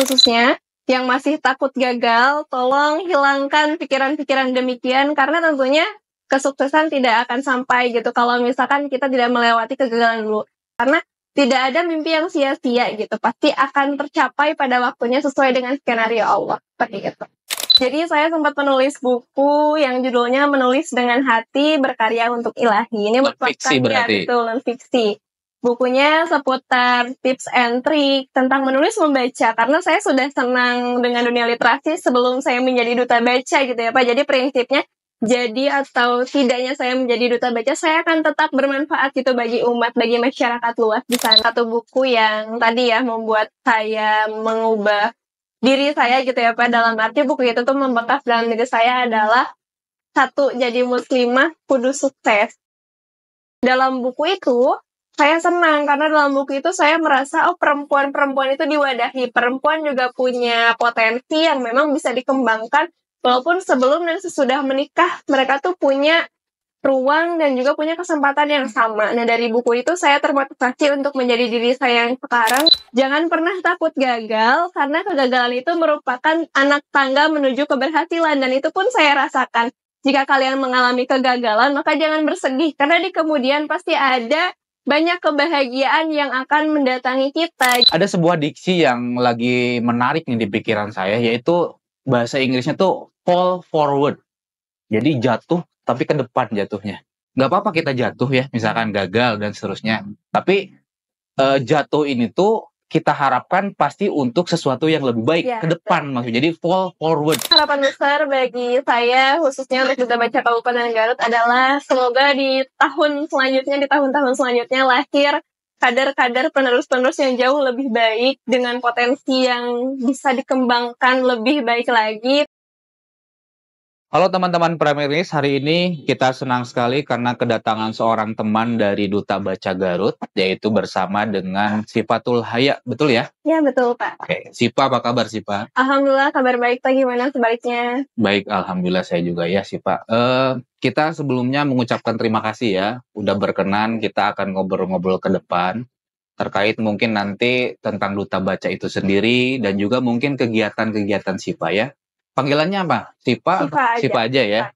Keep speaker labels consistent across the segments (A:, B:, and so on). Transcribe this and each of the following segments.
A: khususnya yang masih takut gagal, tolong hilangkan pikiran-pikiran demikian karena tentunya kesuksesan tidak akan sampai gitu kalau misalkan kita tidak melewati kegagalan dulu. Karena tidak ada mimpi yang sia-sia gitu, pasti akan tercapai pada waktunya sesuai dengan skenario Allah, seperti itu. Jadi saya sempat menulis buku yang judulnya Menulis dengan Hati Berkarya untuk Ilahi. Ini
B: Non-fiksi berarti.
A: betul, non-fiksi. Bukunya seputar tips and trick tentang menulis membaca karena saya sudah senang dengan dunia literasi sebelum saya menjadi duta baca gitu ya Pak. Jadi prinsipnya jadi atau tidaknya saya menjadi duta baca, saya akan tetap bermanfaat gitu bagi umat, bagi masyarakat luas di sana. Satu buku yang tadi ya membuat saya mengubah diri saya gitu ya Pak. Dalam arti buku itu tuh membekas dalam diri saya adalah satu, jadi muslimah kudu sukses. Dalam buku itu saya senang karena dalam buku itu saya merasa perempuan-perempuan itu diwadahi. Perempuan juga punya potensi yang memang bisa dikembangkan walaupun sebelum dan sesudah menikah mereka tuh punya ruang dan juga punya kesempatan yang sama. Nah, dari buku itu saya termotivasi untuk menjadi diri saya yang sekarang. Jangan pernah takut gagal, karena kegagalan itu merupakan anak tangga menuju keberhasilan. Dan itu pun saya rasakan. Jika kalian mengalami kegagalan, maka jangan bersedih. Karena di kemudian pasti ada banyak kebahagiaan yang akan mendatangi kita.
B: Ada sebuah diksi yang lagi menarik nih di pikiran saya, yaitu bahasa Inggrisnya tuh fall forward. Jadi jatuh tapi ke depan jatuhnya. Nggak apa-apa kita jatuh ya, misalkan gagal dan seterusnya. Tapi jatuh ini tuh kita harapkan pasti untuk sesuatu yang lebih baik
A: Ya,
B: ke depan maksudnya. Jadi fall forward.
A: Harapan besar bagi saya, khususnya untuk Duta Baca Kabupaten Garut adalah semoga di tahun selanjutnya, di tahun-tahun selanjutnya lahir kader-kader penerus-penerus yang jauh lebih baik dengan potensi yang bisa dikembangkan lebih baik lagi.
B: Halo teman-teman Primaris, hari ini kita senang sekali karena kedatangan seorang teman dari Duta Baca Garut, yaitu bersama dengan Sifatul Haya, betul ya?
A: Ya, betul Pak.
B: Oke, Sipa apa kabar Sipa?
A: Alhamdulillah kabar baik Pak, gimana sebaliknya?
B: Baik, alhamdulillah saya juga ya Sipa. Kita sebelumnya mengucapkan terima kasih ya, udah berkenan kita akan ngobrol-ngobrol ke depan terkait mungkin nanti tentang Duta Baca itu sendiri dan juga mungkin kegiatan-kegiatan Sipa ya. Panggilannya apa? Sipa? Sipa aja ya.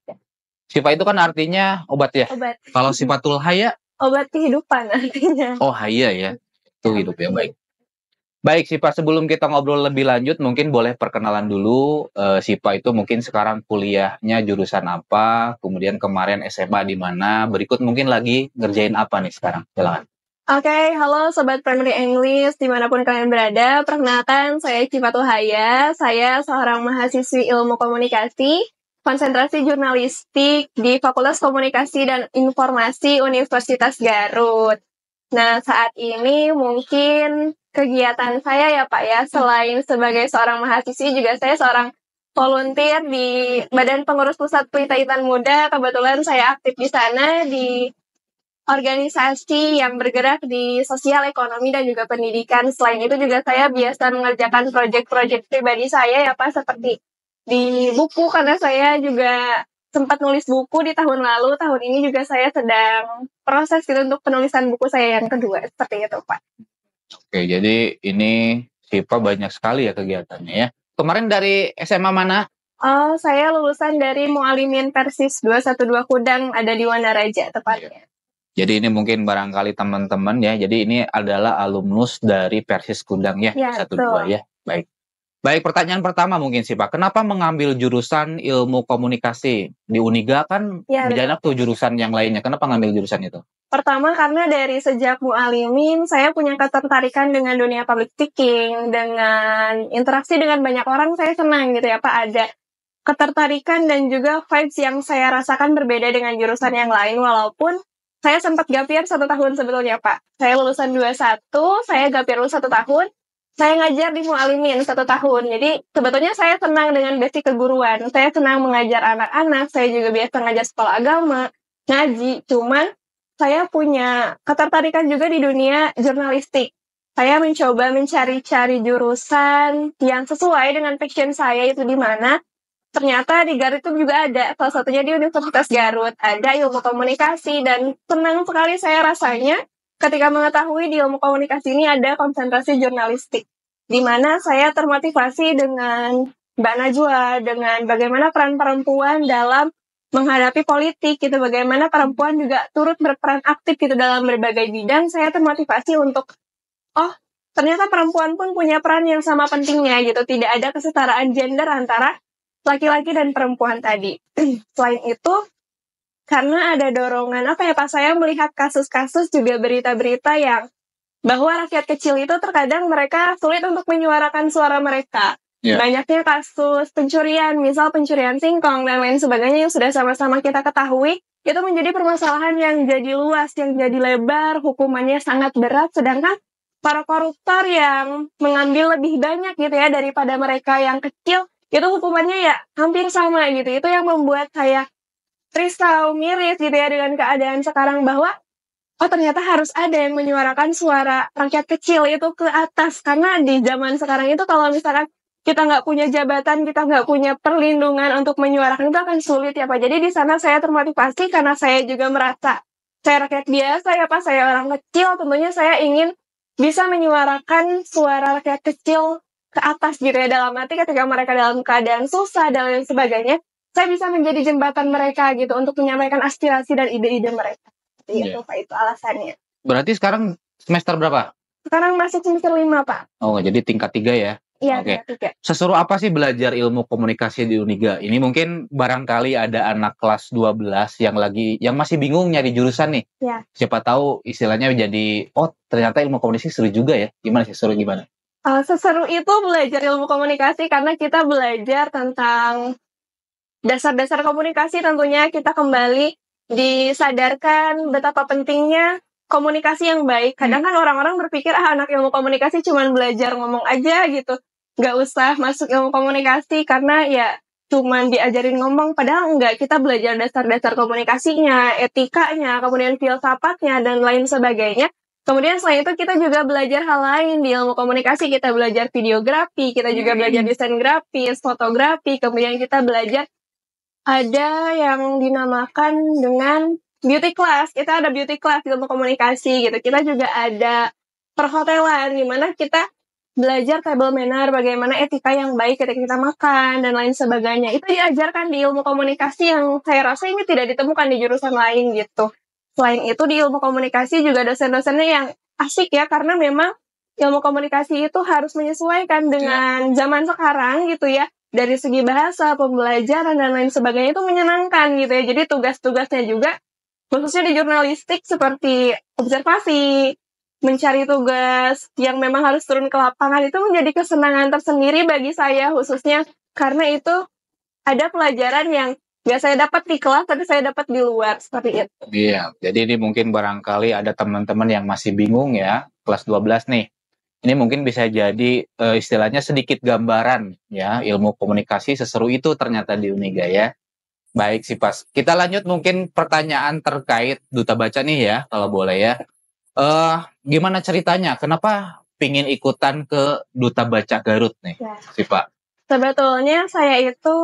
B: Sipa itu kan artinya obat ya.
A: Obat.
B: Kalau Sifatul Haya?
A: Obat kehidupan artinya.
B: Oh Haya ya. Itu hidup ya, baik. Baik Sipa, sebelum kita ngobrol lebih lanjut mungkin boleh perkenalan dulu. Sipa itu mungkin sekarang kuliahnya jurusan apa, kemudian kemarin SMA di mana, berikut mungkin lagi ngerjain apa nih sekarang. Silakan.
A: Oke, halo Sobat Primary English dimanapun kalian berada. Perkenalkan, saya Sifatul Haya. Saya seorang mahasiswi ilmu komunikasi, konsentrasi jurnalistik di Fakultas Komunikasi dan Informasi Universitas Garut. Nah, saat ini mungkin kegiatan saya ya Pak ya, selain sebagai seorang mahasiswi juga saya seorang volunteer di Badan Pengurus Pusat Pelita Intan Muda. Kebetulan saya aktif di sana di organisasi yang bergerak di sosial, ekonomi, dan juga pendidikan. Selain itu juga saya biasa mengerjakan proyek-proyek pribadi saya ya Pak, seperti di buku karena saya juga sempat nulis buku di tahun lalu. Tahun ini juga saya sedang proses gitu untuk penulisan buku saya yang kedua, seperti itu Pak.
B: Oke, jadi ini Sipa banyak sekali ya kegiatannya ya. Kemarin dari SMA mana?
A: Saya lulusan dari Mualimin Persis 212 Kudang, ada di Wanaraja tepatnya.
B: Jadi ini mungkin barangkali teman-teman ya. Jadi ini adalah alumnus dari Persis Kudang ya, 12 ya. Baik. Baik, pertanyaan pertama mungkin sih Pak. Kenapa mengambil jurusan ilmu komunikasi? Di Uniga kan banyak tuh jurusan yang lainnya. Kenapa ngambil jurusan itu?
A: Pertama karena dari sejak Mualimin saya punya ketertarikan dengan dunia public speaking, dengan interaksi dengan banyak orang saya senang gitu ya Pak. Ada ketertarikan dan juga vibes yang saya rasakan berbeda dengan jurusan yang lain walaupun saya sempat gap year 1 tahun sebetulnya Pak. Saya lulusan 21, saya gap year 1 tahun. Saya ngajar di Mualimin 1 tahun. Jadi sebetulnya saya senang dengan basic keguruan. Saya senang mengajar anak-anak. Saya juga biasa ngajar sekolah agama, ngaji. Cuman saya punya ketertarikan juga di dunia jurnalistik. Saya mencoba mencari-cari jurusan yang sesuai dengan passion saya itu di mana. Ternyata di Garut itu juga ada, salah satunya di Universitas Garut, ada ilmu komunikasi, dan senang sekali saya rasanya ketika mengetahui di ilmu komunikasi ini ada konsentrasi jurnalistik. di mana saya termotivasi dengan Mbak Najwa, dengan bagaimana peran perempuan dalam menghadapi politik gitu, bagaimana perempuan juga turut berperan aktif gitu dalam berbagai bidang. Saya termotivasi untuk, oh ternyata perempuan pun punya peran yang sama pentingnya gitu, tidak ada kesetaraan gender antara laki-laki dan perempuan tadi. Selain itu, karena ada dorongan apa ya Pak, saya melihat kasus-kasus juga berita-berita yang bahwa rakyat kecil itu terkadang mereka sulit untuk menyuarakan suara mereka. Banyaknya kasus pencurian, misal pencurian singkong dan lain sebagainya yang sudah sama-sama kita ketahui, itu menjadi permasalahan yang jadi luas, yang jadi lebar, hukumannya sangat berat, sedangkan para koruptor yang mengambil lebih banyak gitu ya daripada mereka yang kecil, itu hukumannya ya hampir sama gitu. Itu yang membuat saya risau, miris gitu ya dengan keadaan sekarang bahwa oh ternyata harus ada yang menyuarakan suara rakyat kecil itu ke atas. Karena di zaman sekarang itu kalau misalkan kita nggak punya jabatan, kita nggak punya perlindungan untuk menyuarakan itu akan sulit ya Pak. Jadi di sana saya termotivasi karena saya juga merasa saya rakyat biasa ya Pak, saya orang kecil, tentunya saya ingin bisa menyuarakan suara rakyat kecil ke atas gitu ya, dalam arti ketika mereka dalam keadaan susah dan lain sebagainya, saya bisa menjadi jembatan mereka gitu untuk menyampaikan aspirasi dan ide-ide mereka. Itu Pak, itu alasannya.
B: Berarti sekarang semester berapa?
A: Sekarang masuk semester 5 Pak.
B: Oh, jadi tingkat 3 ya?
A: Iya,
B: Oke.
A: tingkat 3.
B: Seseru apa sih belajar ilmu komunikasi di Uniga? Ini mungkin barangkali ada anak kelas 12 yang masih bingung nyari jurusan nih.
A: Ya.
B: Siapa tahu istilahnya jadi, oh ternyata ilmu komunikasi seru juga ya. Gimana sih, seru gimana?
A: Seseru itu belajar ilmu komunikasi karena kita belajar tentang dasar-dasar komunikasi, tentunya kita kembali disadarkan betapa pentingnya komunikasi yang baik. Kadang kan orang-orang berpikir, anak ilmu komunikasi cuma belajar ngomong aja gitu. Nggak usah masuk ilmu komunikasi karena ya cuma diajarin ngomong. Padahal enggak, kita belajar dasar-dasar komunikasinya, etikanya, kemudian filsafatnya, dan lain sebagainya. Kemudian selain itu kita juga belajar hal lain di ilmu komunikasi. Kita belajar videografi, kita juga belajar desain grafis, fotografi, kemudian kita belajar ada yang dinamakan dengan beauty class. Kita ada beauty class di ilmu komunikasi gitu. Kita juga ada perhotelan di mana kita belajar table manner, bagaimana etika yang baik ketika kita makan dan lain sebagainya. Itu diajarkan di ilmu komunikasi yang saya rasa ini tidak ditemukan di jurusan lain gitu. Selain itu di ilmu komunikasi juga dosen-dosennya yang asik ya, karena memang ilmu komunikasi itu harus menyesuaikan dengan zaman sekarang gitu ya. Dari segi bahasa, pembelajaran, dan lain sebagainya itu menyenangkan gitu ya. Jadi tugas-tugasnya juga, khususnya di jurnalistik seperti observasi, mencari tugas yang memang harus turun ke lapangan, itu menjadi kesenangan tersendiri bagi saya khususnya. Karena itu ada pelajaran yang nggak saya dapat di kelas, tapi saya dapat di luar, seperti itu.
B: Iya, jadi ini mungkin barangkali ada teman-teman yang masih bingung ya, kelas 12 nih. Ini mungkin bisa jadi istilahnya sedikit gambaran ya, ilmu komunikasi seseru itu ternyata di Uniga ya. Baik sih Pas. Kita lanjut mungkin pertanyaan terkait Duta Baca nih ya, kalau boleh ya. Gimana ceritanya? Kenapa pingin ikutan ke Duta Baca Garut nih, sih Pak?
A: Sebetulnya saya itu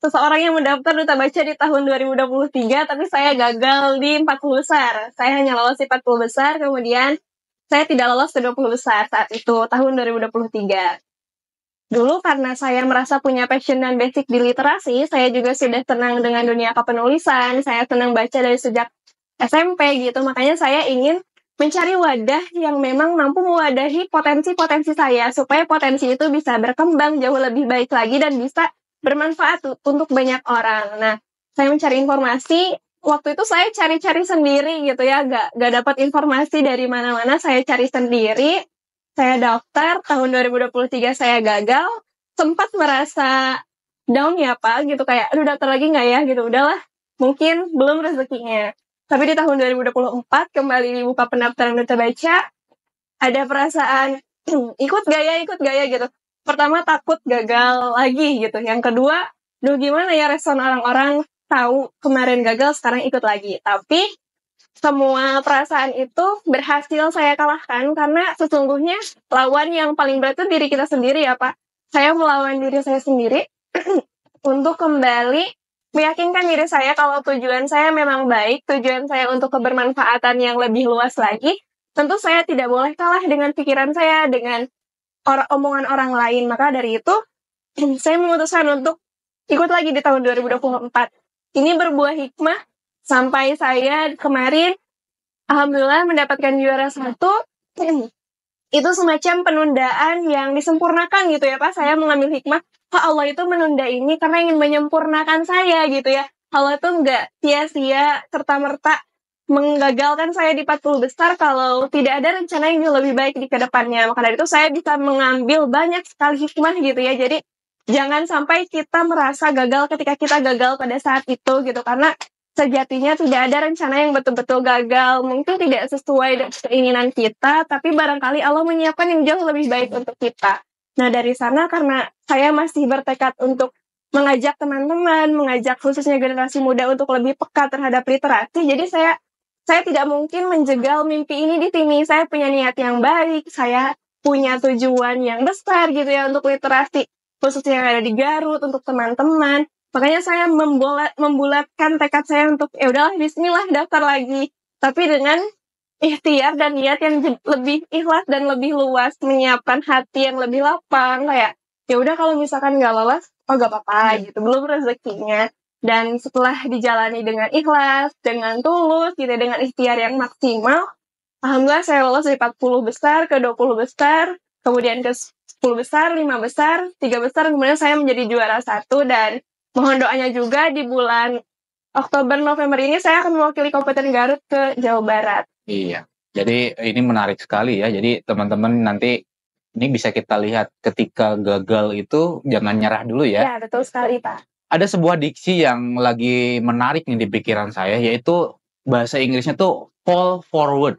A: seseorang yang mendaftar Duta Baca di tahun 2023, tapi saya gagal di 40 besar. Saya hanya lolos di 40 besar, kemudian saya tidak lolos ke 20 besar saat itu, tahun 2023. Dulu karena saya merasa punya passion dan basic di literasi, saya juga sudah senang dengan dunia kepenulisan, saya senang baca dari sejak SMP gitu, makanya saya ingin mencari wadah yang memang mampu mewadahi potensi-potensi saya, supaya potensi itu bisa berkembang jauh lebih baik lagi dan bisa bermanfaat untuk banyak orang. Nah, saya mencari informasi, waktu itu saya cari-cari sendiri gitu ya, gak dapat informasi dari mana-mana, saya cari sendiri, saya daftar, tahun 2023 saya gagal, sempat merasa down ya Pak, gitu kayak, aduh daftar lagi gak ya, gitu, udahlah, mungkin belum rezekinya. Tapi di tahun 2024, kembali dibuka pendaftaran Duta Baca, ada perasaan, ikut gaya gitu. Pertama takut gagal lagi gitu. Yang kedua, duh gimana ya respon orang-orang tahu kemarin gagal sekarang ikut lagi. Tapi semua perasaan itu berhasil saya kalahkan karena sesungguhnya lawan yang paling berat itu diri kita sendiri ya Pak. Saya melawan diri saya sendiri untuk kembali meyakinkan diri saya kalau tujuan saya memang baik, tujuan saya untuk kebermanfaatan yang lebih luas lagi. Tentu saya tidak boleh kalah dengan pikiran saya, dengan omongan orang lain. Maka dari itu saya memutuskan untuk ikut lagi di tahun 2024. Ini berbuah hikmah sampai saya kemarin alhamdulillah mendapatkan juara 1. Itu semacam penundaan yang disempurnakan gitu ya Pak. Saya mengambil hikmah, Allah itu menunda ini karena ingin menyempurnakan saya gitu ya. Allah itu nggak sia-sia serta-merta menggagalkan saya di 40 besar kalau tidak ada rencana yang lebih baik di kedepannya. Maka dari itu saya bisa mengambil banyak sekali hikmah gitu ya. Jadi jangan sampai kita merasa gagal ketika kita gagal pada saat itu gitu. Karena sejatinya tidak ada rencana yang betul-betul gagal. Mungkin tidak sesuai dengan keinginan kita, tapi barangkali Allah menyiapkan yang jauh lebih baik untuk kita. Nah dari sana karena saya masih bertekad untuk mengajak teman-teman, mengajak khususnya generasi muda untuk lebih peka terhadap literasi, jadi saya tidak mungkin menjegal mimpi ini di sini. Saya punya niat yang baik, saya punya tujuan yang besar gitu ya untuk literasi, khususnya yang ada di Garut, untuk teman-teman. Makanya saya membulatkan tekad saya untuk ya udahlah bismillah daftar lagi. Tapi dengan ikhtiar dan niat yang lebih ikhlas dan lebih luas, menyiapkan hati yang lebih lapang, kayak ya udah kalau misalkan nggak lolos, oh nggak apa-apa gitu, belum rezekinya. Dan setelah dijalani dengan ikhlas, dengan tulus, gitu, dengan ikhtiar yang maksimal, alhamdulillah saya lolos dari 40 besar ke 20 besar, kemudian ke 10 besar, 5 besar, 3 besar, kemudian saya menjadi juara 1 dan mohon doanya juga di bulan Oktober November ini saya akan mewakili Kabupaten Garut ke Jawa Barat.
B: Iya. Jadi ini menarik sekali ya. Jadi teman-teman nanti ini bisa kita lihat ketika gagal itu jangan nyerah dulu ya.
A: Ya, betul sekali, Pak.
B: Ada sebuah diksi yang lagi menarik nih di pikiran saya, yaitu bahasa Inggrisnya tuh fall forward.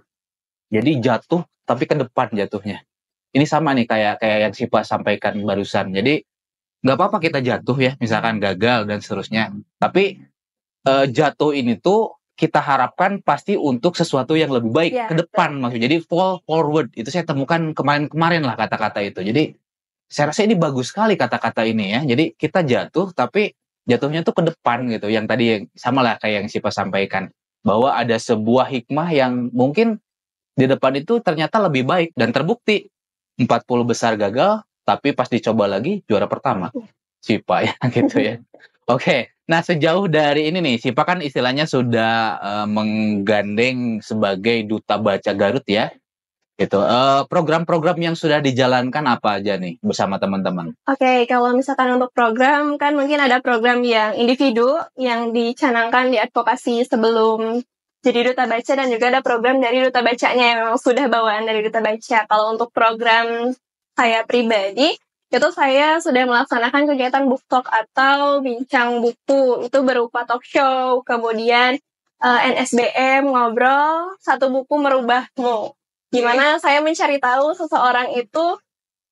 B: Jadi jatuh tapi ke depan jatuhnya. Ini sama nih kayak yang Sipa sampaikan barusan. Jadi nggak apa-apa kita jatuh ya, misalkan gagal dan seterusnya. Tapi jatuh ini tuh kita harapkan pasti untuk sesuatu yang lebih baik
A: Ya,
B: ke depan maksudnya. Jadi fall forward itu saya temukan kemarin-kemarin lah kata-kata itu. Jadi saya rasa ini bagus sekali kata-kata ini ya. Jadi kita jatuh tapi jatuhnya tuh ke depan gitu. Yang tadi yang sama lah kayak yang Sipa sampaikan, bahwa ada sebuah hikmah yang mungkin di depan itu ternyata lebih baik dan terbukti 40 besar gagal tapi pas dicoba lagi juara pertama. Sipa ya gitu ya. Oke, nah sejauh dari ini nih, Sipa kan istilahnya sudah menggandeng sebagai duta baca Garut ya, gitu. Program-program yang sudah dijalankan apa aja nih bersama teman-teman?
A: Oke, kalau misalkan untuk program, kan mungkin ada program yang individu yang dicanangkan di advokasi sebelum jadi duta baca, dan juga ada program dari duta bacanya yang memang sudah bawaan dari duta baca. Kalau untuk program saya pribadi, itu saya sudah melaksanakan kegiatan book talk atau bincang buku. Itu berupa talk show, kemudian NSBM, ngobrol, satu buku merubahmu. Gimana saya mencari tahu seseorang itu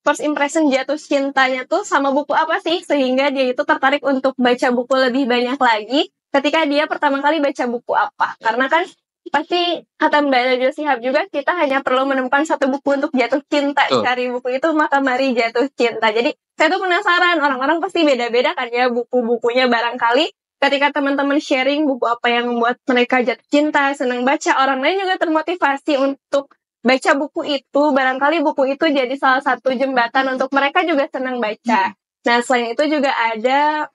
A: first impression jatuh cintanya tuh sama buku apa sih, sehingga dia itu tertarik untuk baca buku lebih banyak lagi ketika dia pertama kali baca buku apa. Karena kan pasti kata Mbak Najwa Shihab juga, kita hanya perlu menemukan satu buku untuk jatuh cinta. Cari buku itu maka mari jatuh cinta. Jadi saya tuh penasaran, orang-orang pasti beda-beda kan ya buku-bukunya. Barangkali ketika teman-teman sharing buku apa yang membuat mereka jatuh cinta, senang baca, orang lain juga termotivasi untuk baca buku itu. Barangkali buku itu jadi salah satu jembatan untuk mereka juga senang baca. Nah, selain itu juga ada,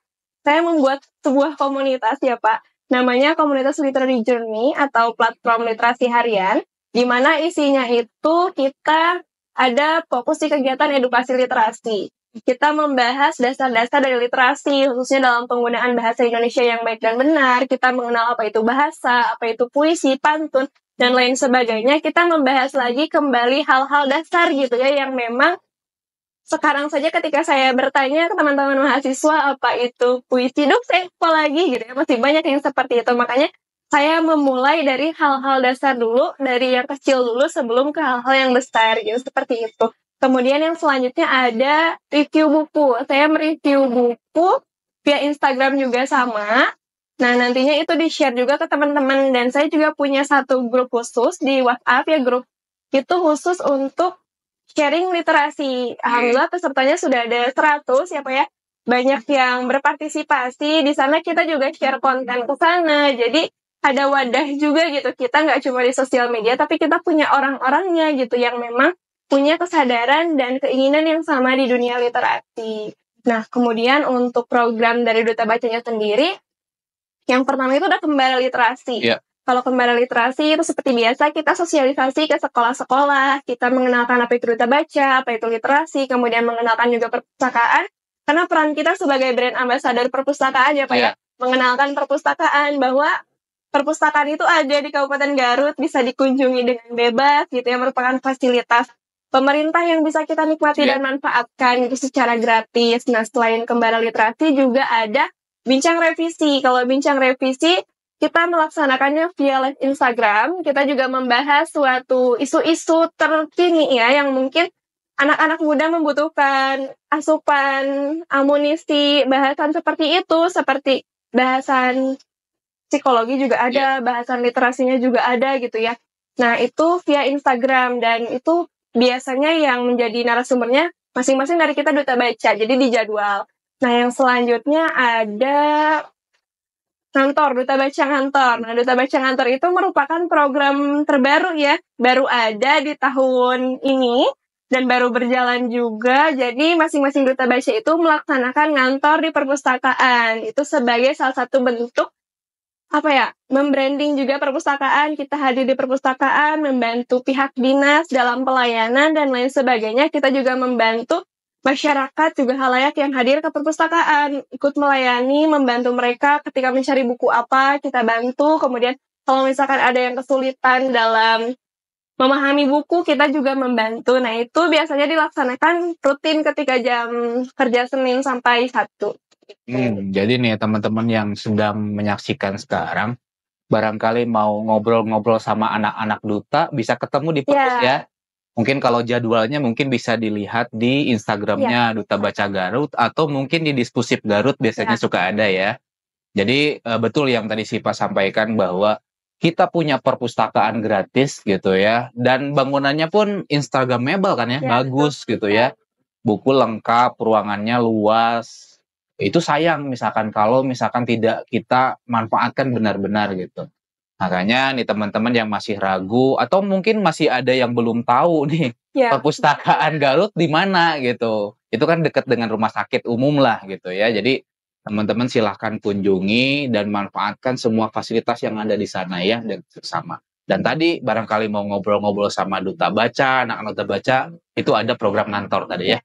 A: saya membuat sebuah komunitas ya Pak, namanya Komunitas Literary Journey atau platform literasi harian, di mana isinya itu kita ada fokus di kegiatan edukasi literasi. Kita membahas dasar-dasar dari literasi, khususnya dalam penggunaan bahasa Indonesia yang baik dan benar. Kita mengenal apa itu bahasa, apa itu puisi, pantun, dan lain sebagainya. Kita membahas lagi kembali hal-hal dasar gitu ya, yang memang sekarang saja ketika saya bertanya ke teman-teman mahasiswa apa itu puisi, dok saya lupa lagi gitu ya, masih banyak yang seperti itu. Makanya saya memulai dari hal-hal dasar dulu, dari yang kecil dulu sebelum ke hal-hal yang besar gitu, seperti itu. Kemudian yang selanjutnya ada review buku. Saya mereview buku via Instagram juga sama. Nah, nantinya itu di-share juga ke teman-teman. Dan saya juga punya satu grup khusus di WhatsApp ya, grup itu khusus untuk sharing literasi. Alhamdulillah pesertanya sudah ada 100 ya Pak ya. Banyak yang berpartisipasi. Di sana kita juga share konten ke sana. Jadi ada wadah juga gitu. Kita nggak cuma di sosial media, tapi kita punya orang-orangnya gitu yang memang punya kesadaran dan keinginan yang sama di dunia literasi. Nah, kemudian untuk program dari Duta Bacanya sendiri, yang pertama itu ada kembara literasi.
B: Iya.
A: Kalau kembara literasi itu seperti biasa kita sosialisasi ke sekolah-sekolah, kita mengenalkan apa itu Duta Baca, apa itu literasi, kemudian mengenalkan juga perpustakaan, karena peran kita sebagai brand ambassador perpustakaan ya Pak ya, mengenalkan perpustakaan bahwa perpustakaan itu ada di Kabupaten Garut, bisa dikunjungi dengan bebas gitu ya, merupakan fasilitas pemerintah yang bisa kita nikmati dan manfaatkan itu secara gratis. Nah, selain kembara literasi juga ada bincang revisi. Kalau bincang revisi kita melaksanakannya via live Instagram. Kita juga membahas suatu isu-isu terkini ya yang mungkin anak-anak muda membutuhkan asupan, amunisi, bahasan seperti itu, seperti bahasan psikologi juga ada, bahasan literasinya juga ada gitu ya. Nah, itu via Instagram dan itu biasanya yang menjadi narasumbernya masing-masing dari kita Duta Baca, jadi dijadwal. Nah, yang selanjutnya ada Ngantor, Duta Baca Ngantor. Nah, Duta Baca Ngantor itu merupakan program terbaru ya, baru ada di tahun ini dan baru berjalan juga. Jadi masing-masing Duta Baca itu melaksanakan ngantor di perpustakaan. Itu sebagai salah satu bentuk membranding juga perpustakaan. Kita hadir di perpustakaan, membantu pihak dinas dalam pelayanan dan lain sebagainya. Kita juga membantu masyarakat juga halayak yang hadir ke perpustakaan, ikut melayani, membantu mereka ketika mencari buku apa, kita bantu. Kemudian kalau misalkan ada yang kesulitan dalam memahami buku, kita juga membantu. Nah, itu biasanya dilaksanakan rutin ketika jam kerja Senin sampai Sabtu.
B: Jadi nih teman-teman yang sedang menyaksikan sekarang, barangkali mau ngobrol-ngobrol sama anak-anak Duta, bisa ketemu di perpus ya. Mungkin kalau jadwalnya mungkin bisa dilihat di Instagramnya Duta Baca Garut, atau mungkin di Diskursif Garut biasanya suka ada ya. Jadi betul yang tadi Sipa sampaikan bahwa kita punya perpustakaan gratis gitu ya, dan bangunannya pun Instagramable kan ya, bagus gitu ya. Buku lengkap, ruangannya luas. Itu sayang misalkan kalau misalkan tidak kita manfaatkan benar-benar gitu. Makanya nih teman-teman yang masih ragu atau mungkin masih ada yang belum tahu nih perpustakaan Garut di mana gitu. Itu kan dekat dengan rumah sakit umum lah gitu ya. Jadi teman-teman silahkan kunjungi dan manfaatkan semua fasilitas yang ada di sana ya dan bersama. Dan tadi barangkali mau ngobrol-ngobrol sama Duta Baca, anak-anak Duta Baca, itu ada program ngantor tadi ya.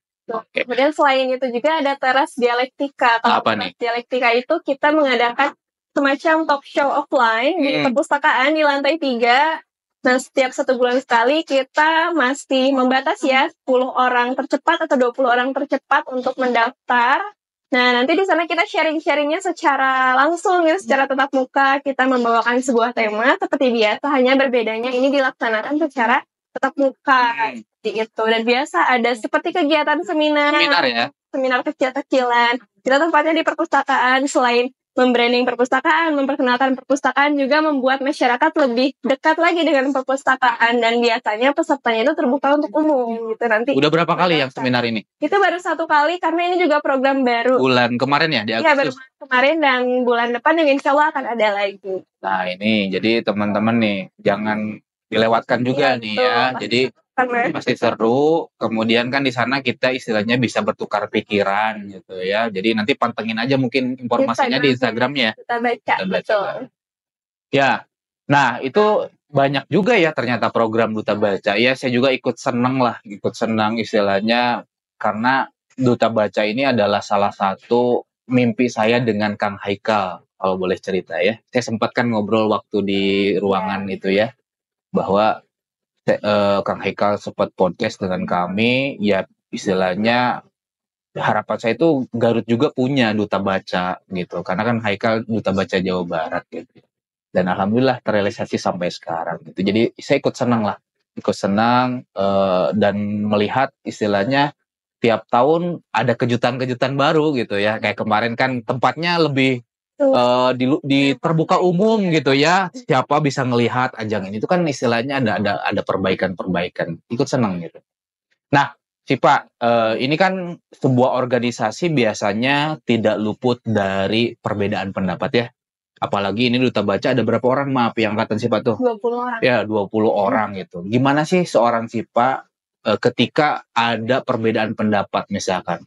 A: Kemudian selain itu juga ada teras dialektika. Kalau teras dialektika itu kita mengadakan semacam talk show offline di perpustakaan di lantai 3. Nah, setiap 1 bulan sekali kita masih membatasi ya 10 orang tercepat atau 20 orang tercepat untuk mendaftar. Nah, nanti di sana kita sharing-sharingnya secara langsung ya, secara tatap muka. Kita membawakan sebuah tema seperti biasa, hanya berbedanya ini dilaksanakan secara tatap muka gitu. Dan biasa ada seperti kegiatan seminar ya, seminar kecil-kecilan. Kita tempatnya di perpustakaan. Selain membranding perpustakaan, memperkenalkan perpustakaan, juga membuat masyarakat lebih dekat lagi dengan perpustakaan. Dan biasanya pesertanya itu terbuka untuk umum gitu. Nanti
B: udah berapa kali yang seminar ini?
A: Itu baru 1 kali karena ini juga program baru.
B: Bulan kemarin ya, di Agustus?
A: Iya, baru kemarin, dan bulan depan yang insya Allah akan ada lagi.
B: Nah, ini jadi teman-teman nih jangan dilewatkan juga nih ya. Jadi pasti seru. Kemudian kan di sana kita istilahnya bisa bertukar pikiran gitu ya. Jadi nanti pantengin aja mungkin informasinya di Instagramnya.
A: Kita baca. Betul.
B: Ya. Nah, itu banyak juga ya ternyata program Duta Baca. Ya, saya juga ikut senang istilahnya, karena Duta Baca ini adalah salah satu mimpi saya dengan Kang Haikal, kalau boleh cerita ya. Saya sempat kan ngobrol waktu di ruangan itu ya, bahwa Kang Haikal sempat podcast dengan kami, ya istilahnya harapan saya itu Garut juga punya Duta Baca gitu, karena kan Haikal Duta Baca Jawa Barat gitu. Dan alhamdulillah terrealisasi sampai sekarang gitu. Jadi saya ikut senang dan melihat istilahnya tiap tahun ada kejutan-kejutan baru gitu ya. Kayak kemarin kan tempatnya lebih di terbuka umum gitu ya. Siapa bisa ngelihat ajang ini, itu kan istilahnya ada perbaikan-perbaikan. Ikut senang gitu. Nah, Pak, ini kan sebuah organisasi biasanya tidak luput dari perbedaan pendapat ya. Apalagi ini Duta Baca ada berapa orang, maaf, yang angkatan Sipa tuh?
A: 20 orang.
B: Ya, 20 orang gitu. Gimana sih seorang Sipa ketika ada perbedaan pendapat misalkan?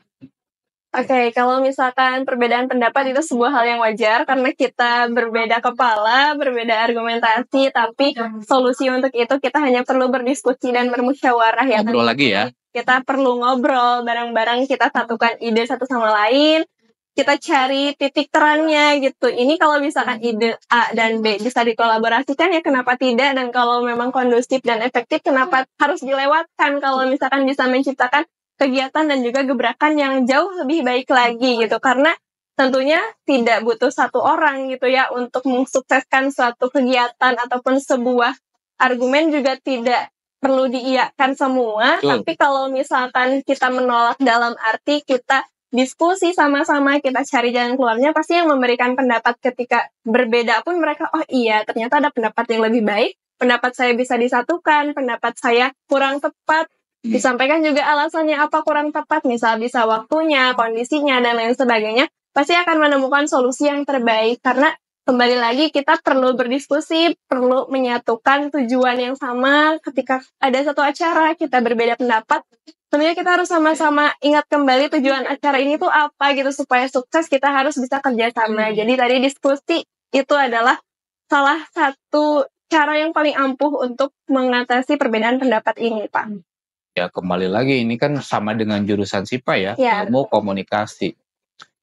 A: Oke, kalau misalkan perbedaan pendapat itu sebuah hal yang wajar karena kita berbeda kepala, berbeda argumentasi, tapi solusi untuk itu kita hanya perlu berdiskusi dan bermusyawarah ya.
B: Ngobrol lagi ya.
A: Kita perlu ngobrol bareng-bareng, kita satukan ide satu sama lain, kita cari titik terangnya gitu. Ini kalau misalkan ide A dan B bisa dikolaborasikan ya kenapa tidak, dan kalau memang kondusif dan efektif kenapa harus dilewatkan kalau misalkan bisa menciptakan kegiatan dan juga gebrakan yang jauh lebih baik lagi gitu, karena tentunya tidak butuh satu orang gitu ya untuk mensukseskan suatu kegiatan ataupun sebuah argumen juga tidak perlu diiyakan semua.
B: Betul.
A: Tapi kalau misalkan kita menolak dalam arti kita diskusi sama-sama, kita cari jalan keluarnya, pasti yang memberikan pendapat ketika berbeda pun mereka, oh iya ternyata ada pendapat yang lebih baik, pendapat saya bisa disatukan, pendapat saya kurang tepat, disampaikan juga alasannya apa kurang tepat, misal bisa waktunya, kondisinya, dan lain sebagainya, pasti akan menemukan solusi yang terbaik. Karena kembali lagi kita perlu berdiskusi, perlu menyatukan tujuan yang sama. Ketika ada satu acara, kita berbeda pendapat, tentunya kita harus sama-sama ingat kembali tujuan acara ini tuh apa gitu, supaya sukses kita harus bisa kerjasama. Jadi tadi diskusi itu adalah salah satu cara yang paling ampuh untuk mengatasi perbedaan pendapat ini, Pak.
B: Ya kembali lagi ini kan sama dengan jurusan SIPA ya,
A: Ya.
B: ilmu komunikasi.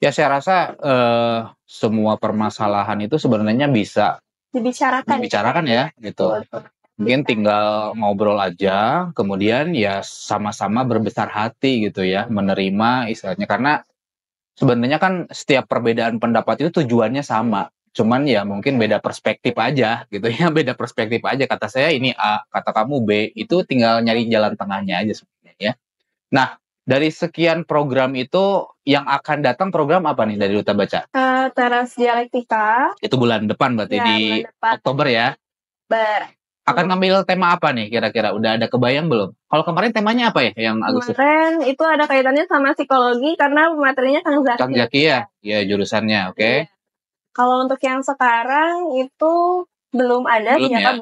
B: Ya saya rasa semua permasalahan itu sebenarnya bisa dibicarakan ya gitu. Mungkin tinggal ngobrol aja, kemudian ya sama-sama berbesar hati gitu ya, menerima istilahnya. Karena sebenarnya kan setiap perbedaan pendapat itu tujuannya sama. Cuman ya mungkin beda perspektif aja gitu ya, beda perspektif aja. Kata saya ini A, kata kamu B, itu tinggal nyari jalan tengahnya aja sebenarnya ya. Nah, dari sekian program itu yang akan datang program apa nih dari Duta Baca?
A: Teras Dialektika.
B: Itu bulan depan berarti
A: Ya,
B: di
A: bulan depan.
B: Oktober ya. Akan ngambil tema apa nih kira-kira? Udah ada kebayang belum? Kalau kemarin temanya apa ya yang Agustus?
A: Kemarin itu ada kaitannya sama psikologi karena materinya Kang Zaki.
B: Kang Zaki ya? Ya jurusannya, oke.
A: Iya. Kalau untuk yang sekarang itu belum ada,
B: Belum
A: ternyata
B: ya?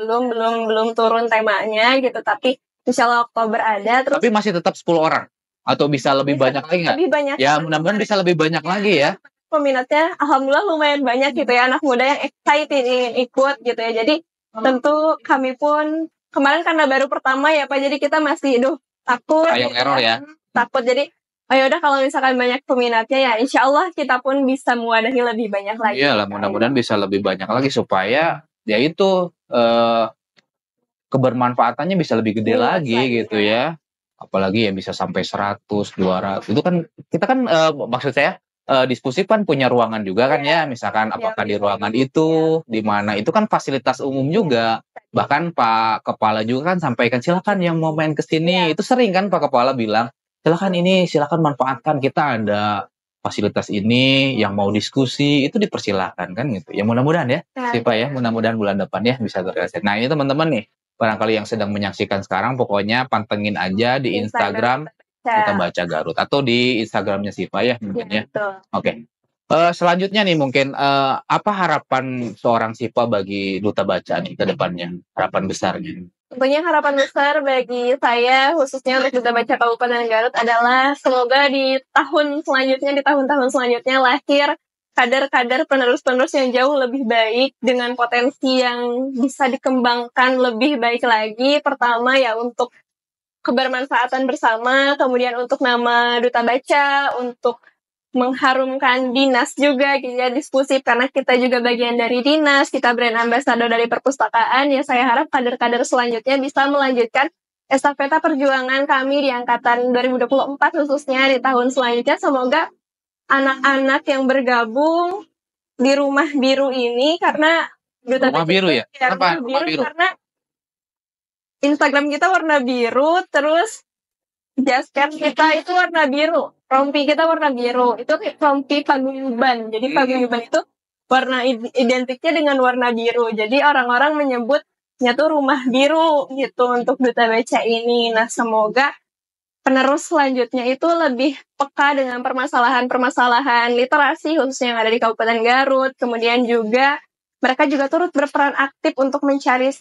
A: belum turun temanya gitu, tapi insya Allah Oktober ada. Terus
B: Tapi masih tetap 10 orang? Atau bisa lebih
A: bisa
B: banyak lagi nggak?
A: lebih banyak.
B: Ya mudah-mudahan bisa lebih banyak lagi ya.
A: Peminatnya alhamdulillah lumayan banyak gitu ya, anak muda yang excited ingin ikut gitu ya. Jadi tentu kami pun kemarin karena baru pertama ya Pak, jadi kita masih takut.
B: Trial error ya.
A: Takut, jadi oh yaudah kalau misalkan banyak peminatnya ya insya Allah kita pun bisa mewadahi lebih banyak lagi.
B: Iyalah mudah-mudahan bisa lebih banyak lagi supaya ya itu kebermanfaatannya bisa lebih gede lagi gitu ya. Apalagi ya bisa sampai 100, 200. Itu kan kita kan maksud saya diskusi kan punya ruangan juga kan ya. Misalkan apakah di ruangan itu, di mana itu kan fasilitas umum juga. Bahkan Pak Kepala juga kan sampaikan silakan yang mau main ke sini. Itu sering kan Pak Kepala bilang, silakan manfaatkan, kita ada fasilitas ini, yang mau diskusi itu dipersilahkan kan gitu. Ya mudah-mudahan ya, sih Pak ya, mudah-mudahan bulan depan ya bisa terrealisasi. Nah ini teman-teman nih, barangkali yang sedang menyaksikan sekarang, pokoknya pantengin aja di Instagram Duta Baca Garut atau di Instagramnya Sipa ya mungkin ya. Oke. Selanjutnya nih mungkin apa harapan seorang Sipa bagi Duta Baca nih ke depannya, harapan besarnya?
A: Tentunya harapan besar bagi saya khususnya untuk Duta Baca Kabupaten Garut adalah semoga di tahun selanjutnya, di tahun-tahun selanjutnya lahir kader-kader penerus-penerus yang jauh lebih baik dengan potensi yang bisa dikembangkan lebih baik lagi. Pertama ya untuk kebermanfaatan bersama, kemudian untuk nama Duta Baca, untuk mengharumkan dinas juga gitu ya, diskusi karena kita juga bagian dari dinas, kita brand ambassador dari perpustakaan ya. Saya harap kader-kader selanjutnya bisa melanjutkan estafeta perjuangan kami di angkatan 2024 khususnya di tahun selanjutnya. Semoga anak-anak yang bergabung di Rumah Biru ini, karena Duta
B: Rumah
A: Baca
B: Biru ya? Kenapa
A: Rumah Biru? Karena Instagram kita warna biru, terus jasket kita itu warna biru, rompi kita warna biru, itu rompi paguyuban. Jadi paguyuban itu warna identiknya dengan warna biru. Jadi orang-orang menyebutnya tuh Rumah Biru gitu untuk Duta Baca ini. Nah semoga penerus selanjutnya itu lebih peka dengan permasalahan-permasalahan literasi khususnya yang ada di Kabupaten Garut. Kemudian juga mereka juga turut berperan aktif untuk mencari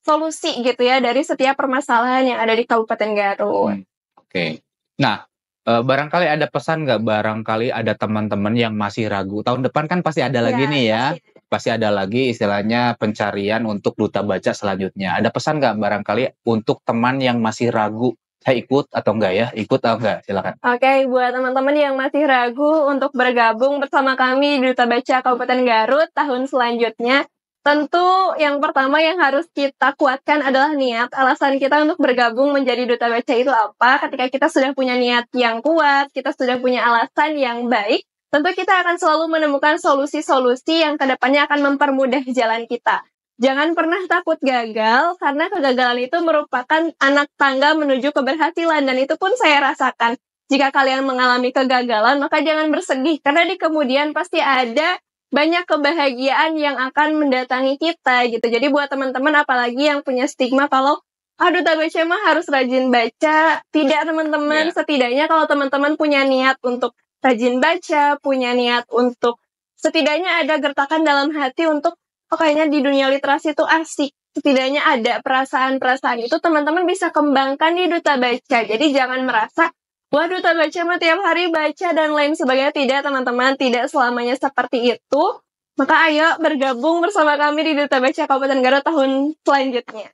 A: solusi gitu ya dari setiap permasalahan yang ada di Kabupaten Garut.
B: Oke. Nah, barangkali ada pesan nggak, barangkali ada teman-teman yang masih ragu, tahun depan kan pasti ada lagi nih ya, pasti ada lagi istilahnya pencarian untuk duta baca selanjutnya. Ada pesan nggak barangkali untuk teman yang masih ragu, saya ikut atau enggak ya? Ikut atau enggak? Silakan.
A: Oke, buat teman-teman yang masih ragu untuk bergabung bersama kami di Duta Baca Kabupaten Garut tahun selanjutnya, tentu yang pertama yang harus kita kuatkan adalah niat. Alasan kita untuk bergabung menjadi Duta Baca itu apa? Ketika kita sudah punya niat yang kuat, kita sudah punya alasan yang baik, tentu kita akan selalu menemukan solusi-solusi yang kedepannya akan mempermudah jalan kita. Jangan pernah takut gagal, karena kegagalan itu merupakan anak tangga menuju keberhasilan, dan itu pun saya rasakan. Jika kalian mengalami kegagalan, maka jangan bersedih, karena di kemudian pasti ada banyak kebahagiaan yang akan mendatangi kita gitu. Jadi buat teman-teman apalagi yang punya stigma kalau Duta Baca mah harus rajin baca. Tidak teman-teman, setidaknya kalau teman-teman punya niat untuk rajin baca, punya niat untuk setidaknya ada gertakan dalam hati untuk kayaknya di dunia literasi itu asik. Setidaknya ada perasaan-perasaan itu teman-teman bisa kembangkan di Duta Baca. Jadi jangan merasa wah, Duta Baca mah tiap hari baca dan lain sebagainya. Tidak, teman-teman. Tidak selamanya seperti itu. Maka ayo bergabung bersama kami di Duta Baca Kabupaten Garut tahun selanjutnya.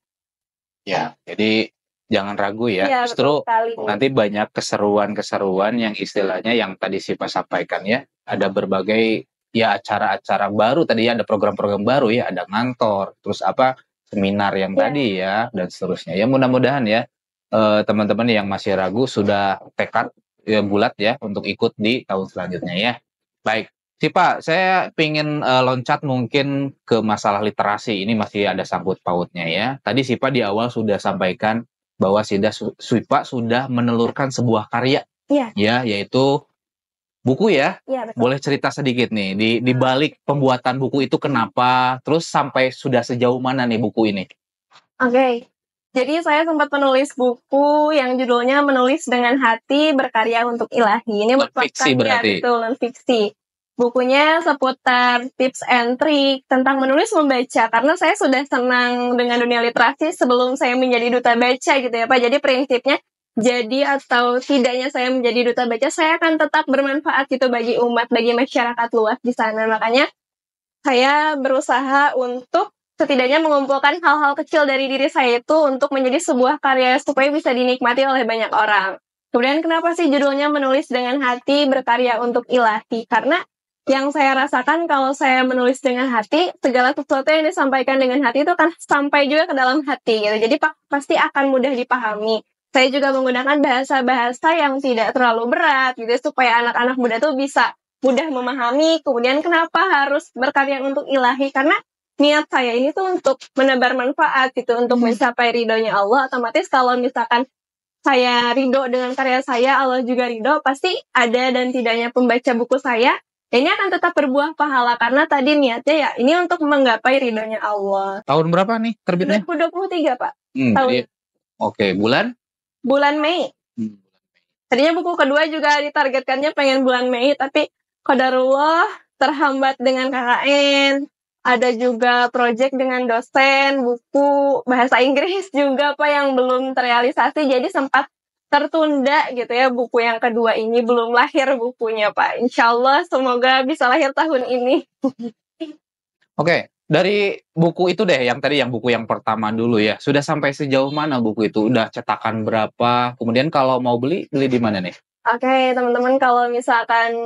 B: Ya, jadi jangan ragu ya. Justru nanti banyak keseruan-keseruan yang istilahnya yang tadi Sipa sampaikan ya. Ada berbagai ya acara-acara baru tadi ya, ada program-program baru ya, ada ngantor, terus apa seminar yang tadi ya, dan seterusnya. Ya mudah-mudahan ya teman-teman yang masih ragu sudah tekad ya, bulat ya untuk ikut di tahun selanjutnya ya. Baik, Sipa, saya ingin loncat mungkin ke masalah literasi. Ini masih ada sangkut pautnya ya. Tadi Sipa di awal sudah sampaikan bahwa Sipa sudah menelurkan sebuah karya, ya, yaitu buku ya. Boleh cerita sedikit nih di balik pembuatan buku itu kenapa, terus sampai sudah sejauh mana nih buku ini?
A: Oke. Jadi saya sempat menulis buku yang judulnya Menulis Dengan Hati Berkarya Untuk Ilahi. Ini merupakan non-fiksi. Bukunya seputar tips and trick tentang menulis membaca. Karena saya sudah senang dengan dunia literasi sebelum saya menjadi duta baca gitu ya Pak. Jadi prinsipnya jadi atau tidaknya saya menjadi duta baca, saya akan tetap bermanfaat gitu bagi umat, bagi masyarakat luas di sana. Makanya saya berusaha untuk setidaknya mengumpulkan hal-hal kecil dari diri saya itu untuk menjadi sebuah karya supaya bisa dinikmati oleh banyak orang. Kemudian kenapa sih judulnya Menulis Dengan Hati Berkarya Untuk Ilahi? Karena yang saya rasakan kalau saya menulis dengan hati, segala sesuatu yang disampaikan dengan hati itu akan sampai juga ke dalam hati gitu. Jadi pasti akan mudah dipahami. Saya juga menggunakan bahasa-bahasa yang tidak terlalu berat gitu supaya anak-anak muda tuh bisa mudah memahami. Kemudian kenapa harus berkarya untuk ilahi? Karena niat saya ini tuh untuk menebar manfaat gitu, untuk mencapai ridhonya Allah. Otomatis kalau misalkan saya ridho dengan karya saya, Allah juga ridho, pasti ada dan tidaknya pembaca buku saya, ini akan tetap berbuah pahala. Karena tadi niatnya ya ini untuk menggapai ridhonya Allah.
B: Tahun berapa nih terbitnya?
A: 2023 Pak.
B: Oke, bulan?
A: Bulan Mei. Tadinya buku kedua juga ditargetkannya pengen bulan Mei, tapi qadarullah terhambat dengan KKN. Ada juga proyek dengan dosen, buku bahasa Inggris juga Pak yang belum terrealisasi, jadi sempat tertunda gitu ya. Buku yang kedua ini belum lahir bukunya Pak. Insya Allah semoga bisa lahir tahun ini.
B: Oke, dari buku itu deh, yang tadi yang buku yang pertama dulu ya, sudah sampai sejauh mana buku itu? Udah cetakan berapa? Kemudian kalau mau beli di mana nih?
A: Oke, teman-teman kalau misalkan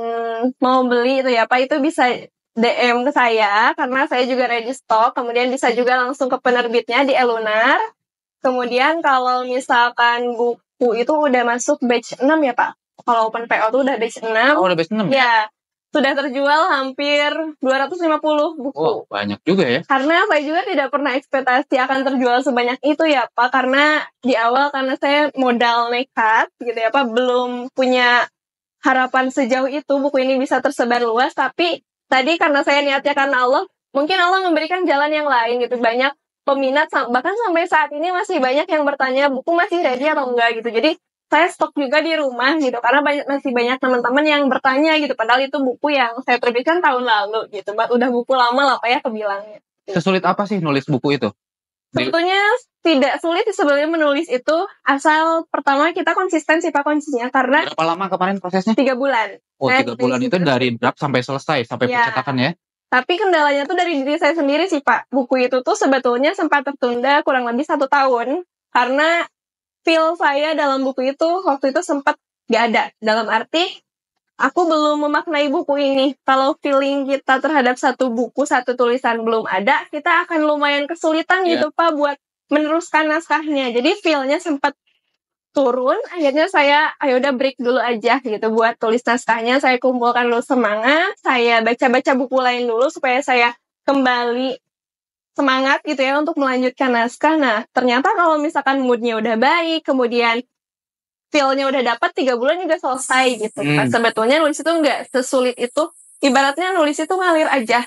A: mau beli itu ya Pak, itu bisa DM ke saya, karena saya juga ready stock. Kemudian bisa juga langsung ke penerbitnya di Elunar. Kemudian kalau misalkan buku itu udah masuk batch 6 ya Pak. Kalau Open PO itu udah batch 6.
B: Oh, udah batch 6
A: ya? Sudah terjual hampir 250 buku.
B: Oh, banyak juga ya.
A: Karena saya juga tidak pernah ekspektasi akan terjual sebanyak itu ya Pak. Karena di awal karena saya modal nekat gitu ya Pak, belum punya harapan sejauh itu buku ini bisa tersebar luas. Tapi tadi karena saya niatnya karena Allah, mungkin Allah memberikan jalan yang lain gitu. Banyak peminat, bahkan sampai saat ini masih banyak yang bertanya buku masih ready atau enggak gitu. Jadi saya stok juga di rumah gitu, karena masih banyak teman-teman yang bertanya gitu, padahal itu buku yang saya terbitkan tahun lalu gitu, udah buku lama lah Pak ya kebilangnya.
B: Sesulit apa sih nulis buku itu?
A: Sebetulnya tidak sulit sebenarnya menulis itu, asal pertama kita konsisten sih Pak kuncinya, karena
B: Berapa lama kemarin prosesnya?
A: 3 bulan.
B: Oh,
A: Saya
B: 3 bulan
A: nulis
B: itu
A: itu.
B: dari draft sampai selesai, sampai
A: Iya.
B: percetakan ya?
A: Tapi kendalanya tuh dari diri saya sendiri sih Pak. Buku itu tuh sebetulnya sempat tertunda kurang lebih 1 tahun, karena feel saya dalam buku itu waktu itu sempat gak ada. Dalam arti, aku belum memaknai buku ini. Kalau feeling kita terhadap satu buku, satu tulisan belum ada, kita akan lumayan kesulitan gitu Pak buat meneruskan naskahnya. Jadi feel-nya sempat turun, akhirnya saya, ayo udah break dulu aja gitu buat tulis naskahnya. Saya kumpulkan dulu semangat, saya baca-baca buku lain dulu supaya saya kembali semangat gitu ya untuk melanjutkan naskah. Nah, ternyata kalau misalkan mood-nya udah baik, kemudian feel-nya udah dapat, 3 bulan juga selesai gitu. Sebetulnya nulis itu nggak sesulit itu. Ibaratnya nulis itu ngalir aja.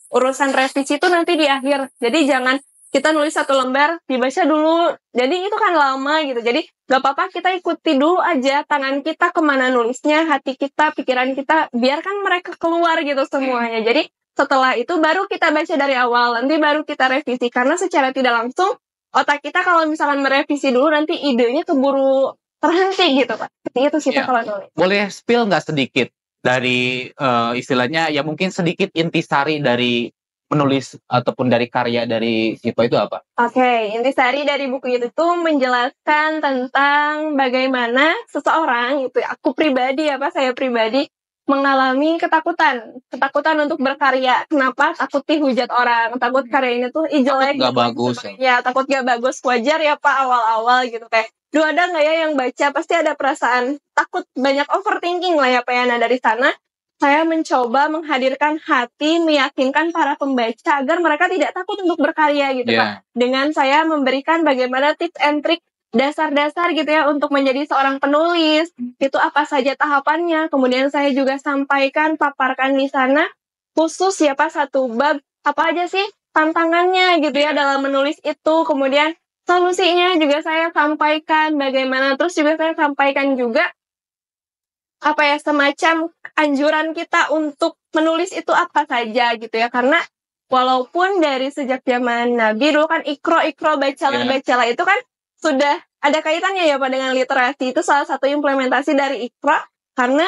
A: Urusan revisi itu nanti di akhir. Jadi jangan kita nulis 1 lembar, dibaca dulu. Jadi itu kan lama gitu. Jadi gak apa-apa kita ikuti dulu aja tangan kita kemana nulisnya, hati kita, pikiran kita. Biarkan mereka keluar gitu semuanya. Jadi setelah itu baru kita baca dari awal. Nanti baru kita revisi. Karena secara tidak langsung, otak kita kalau misalkan merevisi dulu, nanti idenya keburu terhenti gitu Pak. Seperti itu sih Pak kalau nulis.
B: Boleh spill nggak sedikit dari istilahnya ya mungkin sedikit intisari dari menulis ataupun dari karya dari Sipa itu apa?
A: Oke, intisari dari buku itu tuh menjelaskan tentang bagaimana seseorang itu aku pribadi saya pribadi mengalami ketakutan untuk berkarya. Kenapa? Takut dihujat orang, takut karyanya tuh jelek,
B: Nggak bagus.
A: Ya, takut gak bagus. Wajar ya Pak awal-awal gitu kayak. Duh, ada nggak ya yang baca? Pasti ada perasaan takut, banyak overthinking lah ya Pak ya. Nah dari sana saya mencoba menghadirkan hati, meyakinkan para pembaca agar mereka tidak takut untuk berkarya gitu Pak. Dengan saya memberikan bagaimana tips and trick dasar-dasar gitu ya untuk menjadi seorang penulis. Itu apa saja tahapannya. Kemudian saya juga sampaikan, paparkan di sana khusus ya Pak 1 bab apa aja sih tantangannya gitu ya dalam menulis itu. Kemudian solusinya juga saya sampaikan bagaimana. Terus juga saya sampaikan juga semacam anjuran kita untuk menulis itu apa saja gitu ya. Karena walaupun dari sejak zaman Nabi dulu kan ikro bacalah itu kan sudah ada kaitannya ya Pak dengan literasi. Itu salah satu implementasi dari ikro. Karena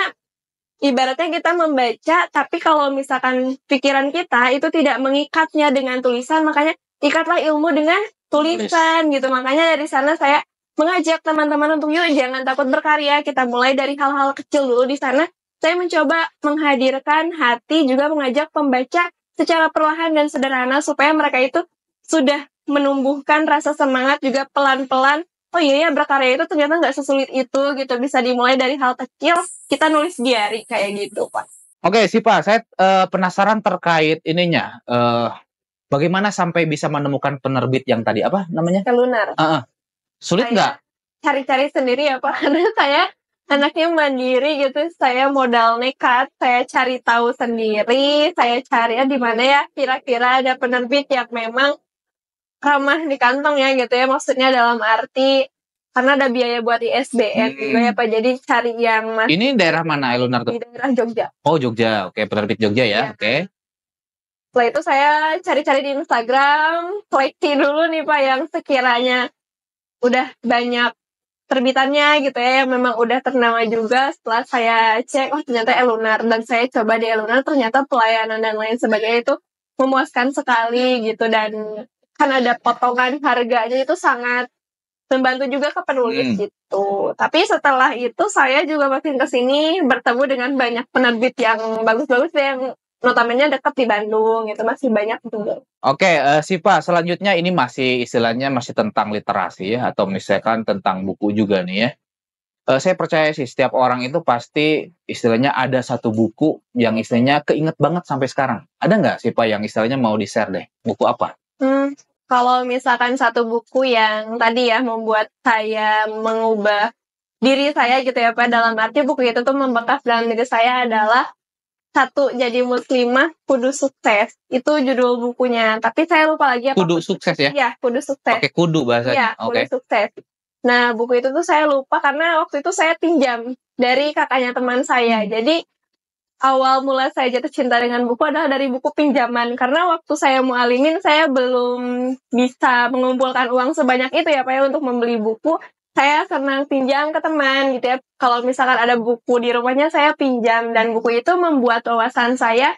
A: ibaratnya kita membaca, tapi kalau misalkan pikiran kita itu tidak mengikatnya dengan tulisan, makanya ikatlah ilmu dengan tulisan gitu. Makanya dari sana saya mengajak teman-teman untuk yuk jangan takut berkarya. Kita mulai dari hal-hal kecil dulu di sana. Saya mencoba menghadirkan hati, juga mengajak pembaca secara perlahan dan sederhana supaya mereka itu sudah menumbuhkan rasa semangat juga pelan-pelan. Oh iya ya, berkarya itu ternyata nggak sesulit itu gitu. Bisa dimulai dari hal kecil, kita nulis diary kayak gitu Pak.
B: Oke Sipa, saya penasaran terkait ininya. Bagaimana sampai bisa menemukan penerbit yang tadi apa namanya?
A: Elunar.
B: Sulit nggak?
A: Cari-cari sendiri ya Pak, karena saya anaknya mandiri gitu. Saya modal nekat, saya cari tahu sendiri. Saya cari di mana ya kira-kira ada penerbit yang memang ramah di kantong ya gitu ya. Maksudnya dalam arti karena ada biaya buat ISBN juga ya Pak. Jadi cari yang
B: Ini daerah mana Elunar tuh?
A: Di daerah Jogja.
B: Oh Jogja, oke, penerbit Jogja ya, oke.
A: Setelah itu saya cari-cari di Instagram, seleksi dulu nih Pak yang sekiranya udah banyak terbitannya gitu ya, yang memang udah ternama juga. Setelah saya cek, oh ternyata Elunar, dan saya coba di Elunar, ternyata pelayanan dan lain sebagainya itu memuaskan sekali gitu. Dan kan ada potongan harganya itu sangat membantu juga ke penulis gitu. Tapi setelah itu saya juga makin kesini bertemu dengan banyak penerbit yang bagus-bagus yang notabene dekat di Bandung gitu, masih banyak juga.
B: Oke, Sipa, selanjutnya ini masih istilahnya masih tentang literasi ya, atau misalkan tentang buku juga nih ya. Saya percaya sih setiap orang itu pasti istilahnya ada satu buku yang istilahnya keinget banget sampai sekarang. Ada nggak Sipa yang istilahnya mau di-share deh? Buku apa?
A: Kalau misalkan satu buku yang tadi ya membuat saya mengubah diri saya gitu ya Pak, dalam arti buku itu tuh membekas dalam diri saya adalah Satu Jadi Muslimah Kudu Sukses. Itu judul bukunya. Tapi saya lupa lagi apa.
B: Kudu Sukses ya?
A: Iya, Kudu Sukses.
B: Oke, kudu bahasanya.
A: Iya, Kudu Sukses. Nah, buku itu tuh saya lupa karena waktu itu saya pinjam dari kakaknya teman saya. Jadi awal mula saya jatuh cinta dengan buku adalah dari buku pinjaman. Karena waktu saya mualimin, saya belum bisa mengumpulkan uang sebanyak itu ya Pak ya untuk membeli buku. Saya senang pinjam ke teman gitu ya. Kalau misalkan ada buku di rumahnya, saya pinjam. Dan buku itu membuat wawasan saya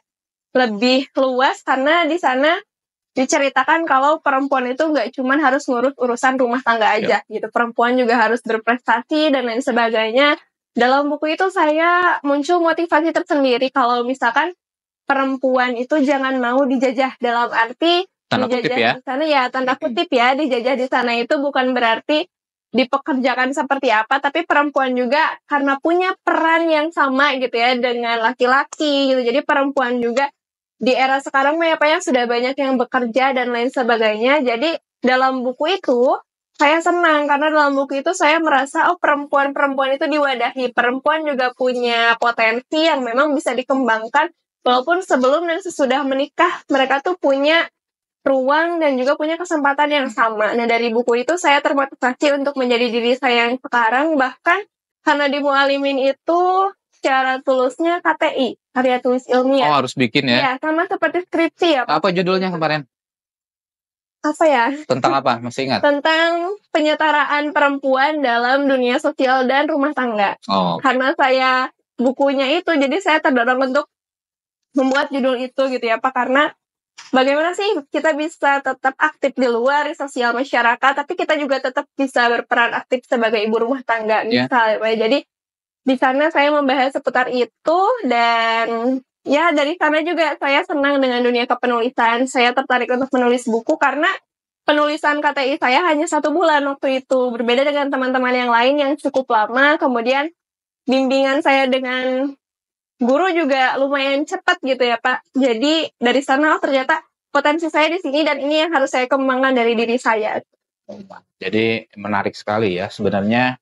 A: lebih luas karena di sana diceritakan kalau perempuan itu nggak cuma harus ngurus urusan rumah tangga aja gitu. Perempuan juga harus berprestasi dan lain sebagainya. Dalam buku itu saya muncul motivasi tersendiri kalau misalkan perempuan itu jangan mau dijajah, dalam arti
B: Tanda kutip
A: dijajah
B: ya.
A: di sana ya tanda kutip ya, dijajah di sana itu bukan berarti dipekerjakan seperti apa, tapi perempuan juga karena punya peran yang sama gitu ya dengan laki-laki gitu. Jadi perempuan juga di era sekarang ya Pak ya sudah banyak yang bekerja dan lain sebagainya. Jadi dalam buku itu saya senang karena dalam buku itu saya merasa perempuan-perempuan itu diwadahi. Perempuan juga punya potensi yang memang bisa dikembangkan walaupun sebelum dan sesudah menikah mereka tuh punya ruang dan juga punya kesempatan yang sama. Nah, dari buku itu saya termotivasi untuk menjadi diri saya yang sekarang, bahkan karena di Mualimin itu secara tulisnya KTI, karya tulis ilmiah.
B: Harus bikin ya.
A: Iya, sama seperti skripsi ya Pak.
B: Apa judulnya kemarin?
A: Apa ya?
B: Tentang apa? Masih ingat?
A: Tentang penyetaraan perempuan dalam dunia sosial dan rumah tangga. Karena saya bukunya itu, jadi saya terdorong untuk membuat judul itu gitu ya Pak, karena bagaimana sih kita bisa tetap aktif di luar di sosial masyarakat, tapi kita juga tetap bisa berperan aktif sebagai ibu rumah tangga misalnya. Jadi di sana saya membahas seputar itu dan ya dari sana juga saya senang dengan dunia kepenulisan. Saya tertarik untuk menulis buku karena penulisan KTI saya hanya 1 bulan waktu itu. Berbeda dengan teman-teman yang lain yang cukup lama. Kemudian bimbingan saya dengan guru juga lumayan cepat gitu ya Pak. Jadi dari sana ternyata potensi saya di sini dan ini yang harus saya kembangkan dari diri saya.
B: Jadi menarik sekali ya. Sebenarnya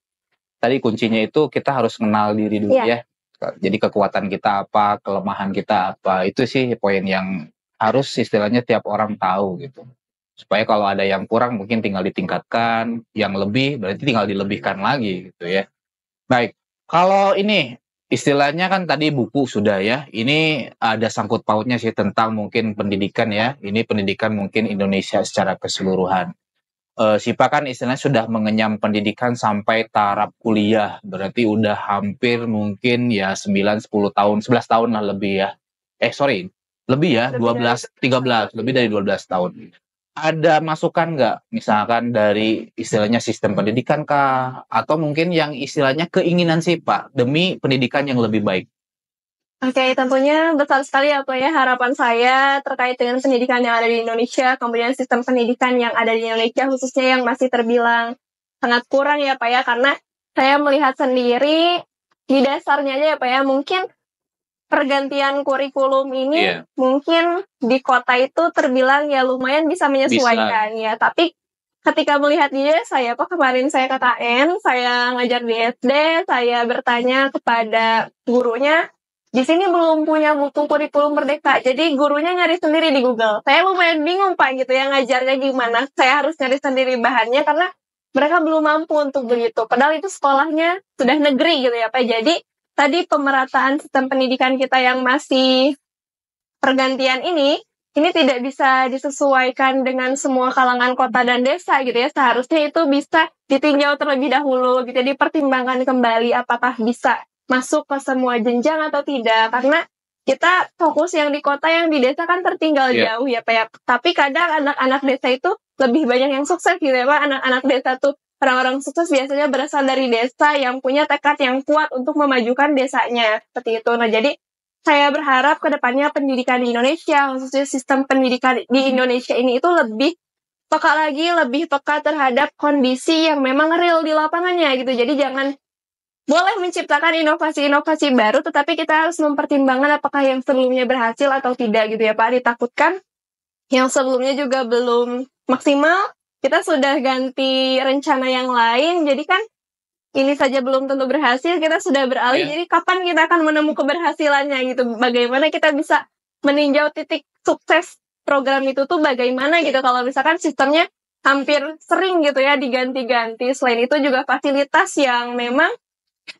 B: tadi kuncinya itu kita harus kenal diri dulu ya. Jadi kekuatan kita apa, kelemahan kita apa. Itu sih poin yang harus istilahnya tiap orang tahu gitu. Supaya kalau ada yang kurang mungkin tinggal ditingkatkan, yang lebih berarti tinggal dilebihkan lagi gitu ya. Baik, kalau ini istilahnya kan tadi buku sudah ya, ini ada sangkut pautnya sih tentang mungkin pendidikan ya, ini pendidikan mungkin Indonesia secara keseluruhan. Sipa kan istilahnya sudah mengenyam pendidikan sampai taraf kuliah, berarti udah hampir mungkin ya 9-10 tahun, 11 tahun lah lebih ya. Lebih ya, 12-13, lebih dari 12 tahun. Ada masukan nggak, misalkan dari istilahnya sistem pendidikan kah, atau mungkin yang istilahnya keinginan Sipa demi pendidikan yang lebih baik?
A: Oke, tentunya besar sekali apa ya harapan saya terkait dengan pendidikan yang ada di Indonesia, kemudian sistem pendidikan yang ada di Indonesia khususnya yang masih terbilang sangat kurang ya Pak ya, karena saya melihat sendiri di dasarnya aja ya Pak ya, mungkin pergantian kurikulum ini mungkin di kota itu terbilang ya lumayan bisa menyesuaikan ya, tapi ketika melihat di desa ya Pak, kemarin saya KKN, saya ngajar di SD, saya bertanya kepada gurunya, di sini belum punya buku kurikulum merdeka, jadi gurunya nyari sendiri di Google. Saya lumayan bingung Pak gitu ya ngajarnya gimana. Saya harus nyari sendiri bahannya karena mereka belum mampu untuk begitu. Padahal itu sekolahnya sudah negeri gitu ya Pak. Jadi tadi pemerataan sistem pendidikan kita yang masih pergantian ini tidak bisa disesuaikan dengan semua kalangan kota dan desa gitu ya. Seharusnya itu bisa ditinjau terlebih dahulu gitu, dipertimbangkan kembali apakah bisa masuk ke semua jenjang atau tidak, karena kita fokus yang di kota, yang di desa kan tertinggal jauh ya Pak ya. Tapi kadang anak-anak desa itu lebih banyak yang sukses gitu ya Pak. Anak-anak desa tuh orang-orang sukses biasanya berasal dari desa yang punya tekad yang kuat untuk memajukan desanya seperti itu. Nah, jadi saya berharap ke depannya pendidikan di Indonesia, khususnya sistem pendidikan di Indonesia ini itu lebih peka lagi, lebih peka terhadap kondisi yang memang real di lapangannya gitu. Jadi jangan boleh menciptakan inovasi-inovasi baru, tetapi kita harus mempertimbangkan apakah yang sebelumnya berhasil atau tidak gitu ya Pak. Ditakutkan yang sebelumnya juga belum maksimal, kita sudah ganti rencana yang lain, jadi kan ini saja belum tentu berhasil, kita sudah beralih, jadi kapan kita akan menemukan keberhasilannya gitu. Bagaimana kita bisa meninjau titik sukses program itu tuh bagaimana gitu, kalau misalkan sistemnya hampir sering gitu ya diganti-ganti. Selain itu juga fasilitas yang memang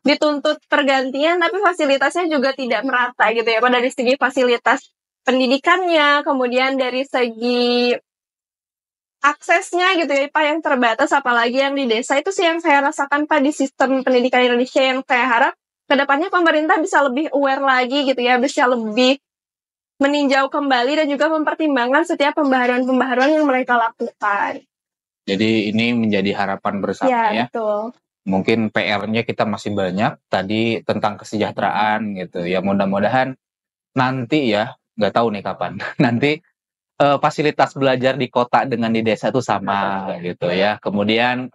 A: dituntut pergantian, tapi fasilitasnya juga tidak merata gitu ya Pak, dari segi fasilitas pendidikannya, kemudian dari segi aksesnya gitu ya Pak yang terbatas, apalagi yang di desa. Itu sih yang saya rasakan Pak di sistem pendidikan Indonesia, yang saya harap kedepannya pemerintah bisa lebih aware lagi gitu ya, bisa lebih meninjau kembali dan juga mempertimbangkan setiap pembaharuan-pembaharuan yang mereka lakukan.
B: Jadi ini menjadi harapan bersama ya.
A: Betul.
B: Mungkin PR-nya kita masih banyak tadi tentang kesejahteraan gitu ya. Mudah-mudahan nanti ya, nggak tahu nih kapan. Nanti fasilitas belajar di kota dengan di desa itu sama gitu ya. Kemudian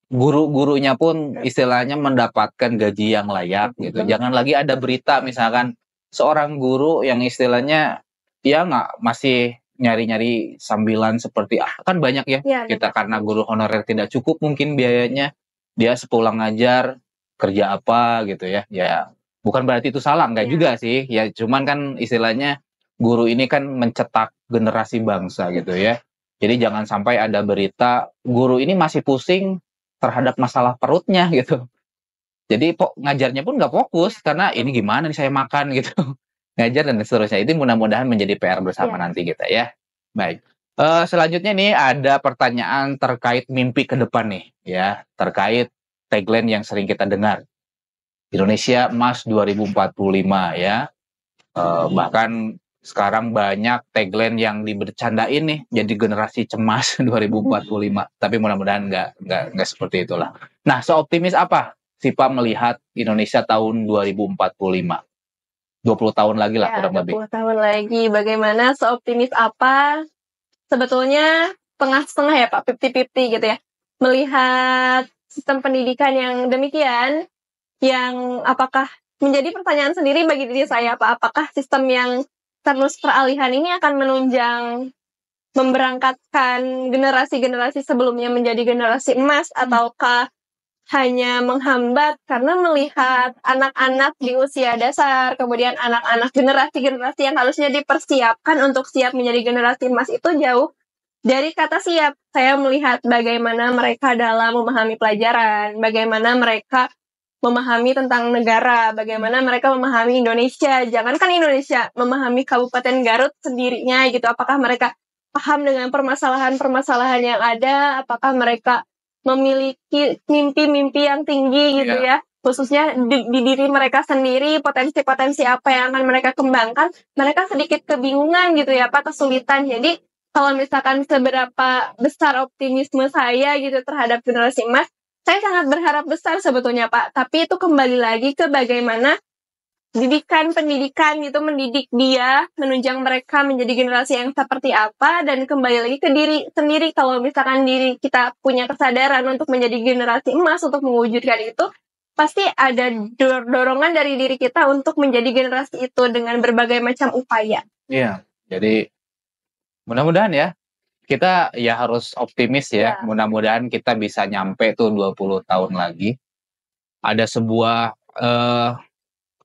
B: guru-gurunya pun istilahnya mendapatkan gaji yang layak gitu. Jangan lagi ada berita misalkan seorang guru yang istilahnya dia nggak masih nyari-nyari sambilan seperti kan banyak ya kita karena guru honorer tidak cukup mungkin biayanya, dia sepulang ngajar kerja apa gitu ya. Ya bukan berarti itu salah, enggak juga sih. Ya cuman kan istilahnya guru ini kan mencetak generasi bangsa gitu ya. Jadi jangan sampai ada berita guru ini masih pusing terhadap masalah perutnya gitu. Jadi ngajarnya pun nggak fokus karena ini gimana nih saya makan gitu. Ngajar dan seterusnya. Itu mudah-mudahan menjadi PR bersama nanti kita ya. Baik. Selanjutnya nih ada pertanyaan terkait mimpi ke depan nih ya, terkait tagline yang sering kita dengar. Indonesia Emas 2045 ya. Bahkan sekarang banyak tagline yang dibercandain nih jadi generasi cemas 2045. Tapi mudah-mudahan nggak seperti itulah. Nah, seoptimis apa Sipa melihat Indonesia tahun 2045? 20 tahun lagi lah kurang lebih.
A: 20 tahun lagi, bagaimana, seoptimis apa? Sebetulnya setengah-setengah ya Pak, 50-50 gitu ya. Melihat sistem pendidikan yang demikian, yang apakah menjadi pertanyaan sendiri bagi diri saya Pak, apakah sistem yang terus peralihan ini akan menunjang memberangkatkan generasi-generasi sebelumnya menjadi generasi emas, ataukah hanya menghambat karena melihat anak-anak di usia dasar, kemudian anak-anak generasi-generasi yang harusnya dipersiapkan untuk siap menjadi generasi emas itu jauh dari kata siap. Saya melihat bagaimana mereka dalam memahami pelajaran, bagaimana mereka memahami tentang negara, bagaimana mereka memahami Indonesia. Jangankan Indonesia, memahami Kabupaten Garut sendirinya gitu. Apakah mereka paham dengan permasalahan-permasalahan yang ada? Apakah mereka memiliki mimpi-mimpi yang tinggi gitu ya, khususnya di diri mereka sendiri, potensi-potensi apa yang akan mereka kembangkan. Mereka sedikit kebingungan gitu ya Pak, kesulitan. Jadi kalau misalkan seberapa besar optimisme saya gitu terhadap generasi emas, saya sangat berharap besar sebetulnya Pak, tapi itu kembali lagi ke bagaimana pendidikan gitu mendidik dia, menunjang mereka menjadi generasi yang seperti apa, dan kembali lagi ke diri sendiri. Kalau misalkan diri kita punya kesadaran untuk menjadi generasi emas, untuk mewujudkan itu, pasti ada dorongan dari diri kita untuk menjadi generasi itu dengan berbagai macam upaya.
B: Iya, jadi mudah-mudahan ya kita ya harus optimis ya. Mudah-mudahan kita bisa nyampe tuh 20 tahun lagi. Ada sebuah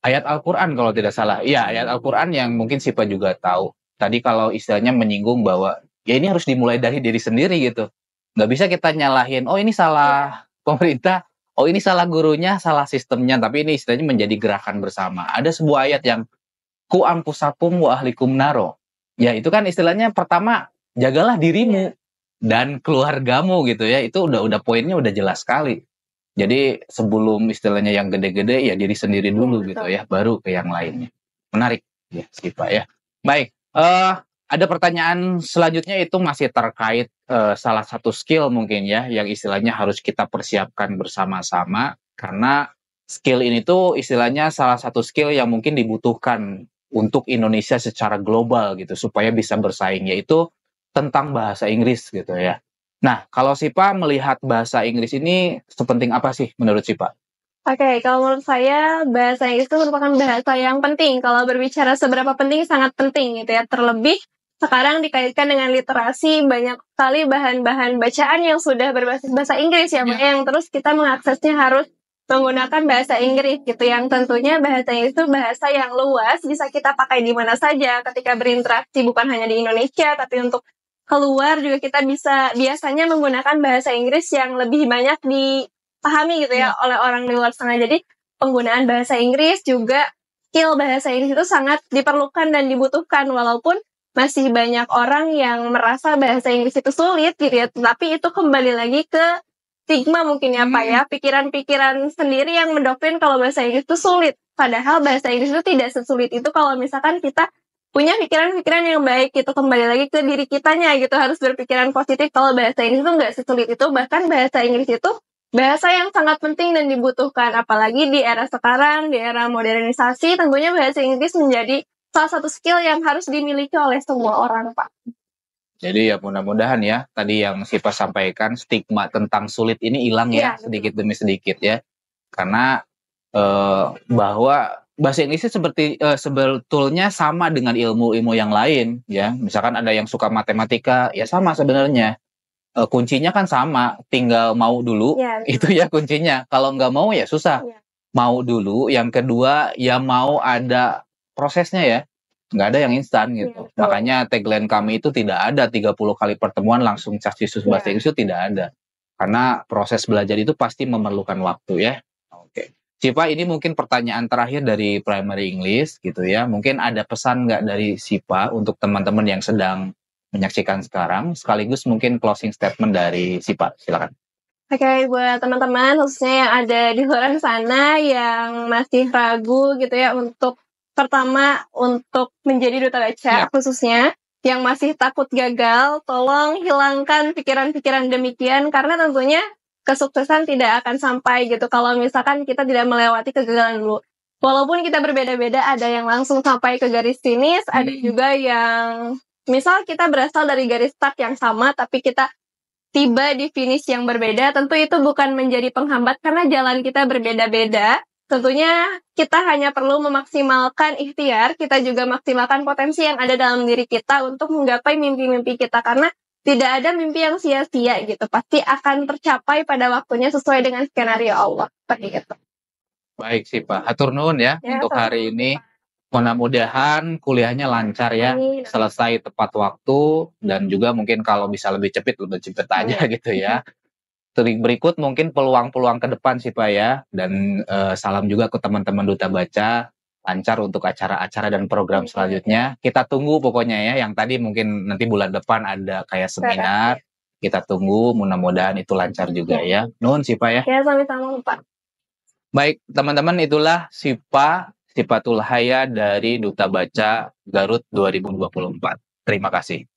B: ayat Al-Quran kalau tidak salah. Iya, ayat Al-Quran yang mungkin Sipa juga tahu. Tadi kalau istilahnya menyinggung bahwa ya ini harus dimulai dari diri sendiri gitu. Nggak bisa kita nyalahin, oh ini salah pemerintah, oh ini salah gurunya, salah sistemnya. Tapi ini istilahnya menjadi gerakan bersama. Ada sebuah ayat yang ku ampusakum wa ahlikum naro. Ya itu kan istilahnya pertama jagalah dirimu dan keluargamu gitu ya. Itu udah poinnya udah jelas sekali. Jadi sebelum istilahnya yang gede-gede ya diri sendiri dulu gitu ya, baru ke yang lainnya. Menarik ya Sipa ya. Baik, ada pertanyaan selanjutnya itu masih terkait salah satu skill mungkin ya yang istilahnya harus kita persiapkan bersama-sama, karena skill ini tuh istilahnya salah satu skill yang mungkin dibutuhkan untuk Indonesia secara global gitu supaya bisa bersaing, yaitu tentang bahasa Inggris gitu ya. Nah, kalau Sipa melihat bahasa Inggris ini sepenting apa sih menurut Sipa?
A: Oke, kalau menurut saya bahasa Inggris itu merupakan bahasa yang penting. Kalau berbicara seberapa penting, sangat penting gitu ya. Terlebih sekarang dikaitkan dengan literasi, banyak sekali bahan-bahan bacaan yang sudah berbasis bahasa Inggris ya, yang terus kita mengaksesnya harus menggunakan bahasa Inggris gitu, yang tentunya bahasa Inggris itu bahasa yang luas, bisa kita pakai di mana saja ketika berinteraksi, bukan hanya di Indonesia, tapi untuk keluar juga kita bisa biasanya menggunakan bahasa Inggris yang lebih banyak dipahami gitu ya oleh orang di luar sana. Jadi penggunaan bahasa Inggris juga skill bahasa Inggris itu sangat diperlukan dan dibutuhkan, walaupun masih banyak orang yang merasa bahasa Inggris itu sulit gitu ya, tapi itu kembali lagi ke stigma mungkin ya Pak ya, pikiran-pikiran sendiri yang mendoktrin kalau bahasa Inggris itu sulit. Padahal bahasa Inggris itu tidak sesulit itu kalau misalkan kita punya pikiran-pikiran yang baik gitu, kembali lagi ke diri kitanya gitu, harus berpikiran positif kalau bahasa Inggris itu nggak sesulit itu, bahkan bahasa Inggris itu bahasa yang sangat penting dan dibutuhkan, apalagi di era sekarang, di era modernisasi, tentunya bahasa Inggris menjadi salah satu skill yang harus dimiliki oleh semua orang, Pak.
B: Jadi ya mudah-mudahan ya tadi yang Sipa sampaikan, stigma tentang sulit ini hilang ya sedikit demi sedikit ya. Karena bahwa bahasa Inggris seperti sebetulnya sama dengan ilmu-ilmu yang lain ya. Misalkan ada yang suka matematika, ya sama sebenarnya. Kuncinya kan sama, tinggal mau dulu, itu ya kuncinya. Kalau nggak mau ya susah. Mau dulu, yang kedua ya mau ada prosesnya ya. Nggak ada yang instan gitu. Makanya tagline kami itu tidak ada 30 kali pertemuan langsung cacisus bahasa Inggris, itu tidak ada. Karena proses belajar itu pasti memerlukan waktu ya. Oke. Sipa, ini mungkin pertanyaan terakhir dari Primary English gitu ya. Mungkin ada pesan nggak dari Sipa untuk teman-teman yang sedang menyaksikan sekarang, sekaligus mungkin closing statement dari Sipa, silakan.
A: Oke, buat teman-teman khususnya yang ada di luar sana yang masih ragu gitu ya untuk pertama untuk menjadi duta baca khususnya yang masih takut gagal, tolong hilangkan pikiran-pikiran demikian karena tentunya kesuksesan tidak akan sampai gitu kalau misalkan kita tidak melewati kegagalan dulu. Walaupun kita berbeda-beda, ada yang langsung sampai ke garis finish, ada juga yang misal kita berasal dari garis start yang sama tapi kita tiba di finish yang berbeda, tentu itu bukan menjadi penghambat karena jalan kita berbeda-beda. Tentunya kita hanya perlu memaksimalkan ikhtiar, kita juga maksimalkan potensi yang ada dalam diri kita untuk menggapai mimpi-mimpi kita. Karena tidak ada mimpi yang sia-sia gitu, pasti akan tercapai pada waktunya sesuai dengan skenario Allah. Seperti itu.
B: Baik sih Pak, hatur nuhun ya untuk hari ini. Mudah-mudahan kuliahnya lancar ya, selesai tepat waktu, dan juga mungkin kalau bisa lebih cepat aja gitu ya. Berikut mungkin peluang-peluang ke depan sih Pak ya, dan salam juga ke teman-teman Duta Baca, lancar untuk acara-acara dan program selanjutnya. Kita tunggu pokoknya ya, yang tadi mungkin nanti bulan depan ada kayak seminar, kita tunggu, mudah-mudahan itu lancar juga ya. Nuhun sih Pak ya.
A: Ya, sama-sama Pak.
B: Baik, teman-teman, itulah Sipatul Haya dari Duta Baca Garut 2024. Terima kasih.